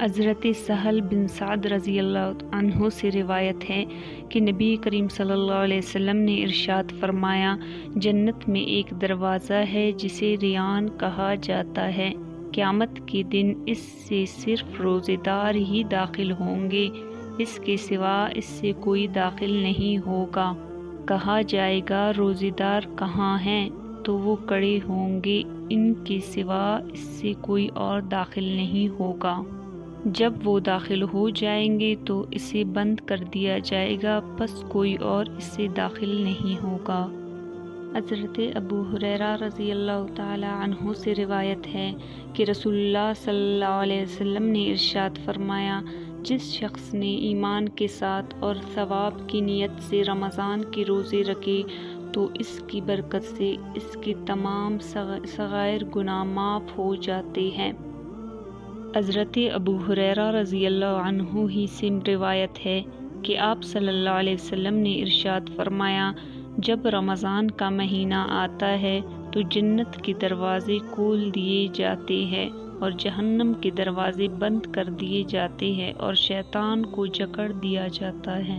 حضرت سہل بن سعد رضی اللہ عنہ سے روایت ہے کہ نبی کریم صلی اللہ علیہ وسلم نے ارشاد فرمایا، جنت میں ایک دروازہ ہے جسے ریان کہا جاتا ہے، قیامت کے دن اس سے صرف روزے دار ہی داخل ہوں گے، اس کے سوا اس سے کوئی داخل نہیں ہوگا۔ کہا جائے گا روزے دار کہاں ہیں؟ تو وہ کڑے ہوں گے، ان کے سوا اس سے کوئی اور داخل نہیں ہوگا۔ جب وہ داخل ہو جائیں گے تو اسے بند کر دیا جائے گا، پس کوئی اور اس سے داخل نہیں ہوگا۔ حضرت ابو ہریرہ رضی اللہ تعالی عنہ سے روایت ہے کہ رسول اللہ صلی اللہ علیہ وسلم نے ارشاد فرمایا، جس شخص نے ایمان کے ساتھ اور ثواب کی نیت سے رمضان کے روزے رکھے تو اس کی برکت سے اس کے تمام صغائر گناہ معاف ہو جاتے ہیں۔ حضرت ابو ہریرہ رضی اللہ عنہ ہی سے روایت ہے کہ آپ صلی اللہ علیہ وسلم نے ارشاد فرمایا، جب رمضان کا مہینہ آتا ہے تو جنت کے دروازے کھول دیے جاتے ہیں اور جہنم کے دروازے بند کر دیے جاتے ہیں اور شیطان کو جکڑ دیا جاتا ہے۔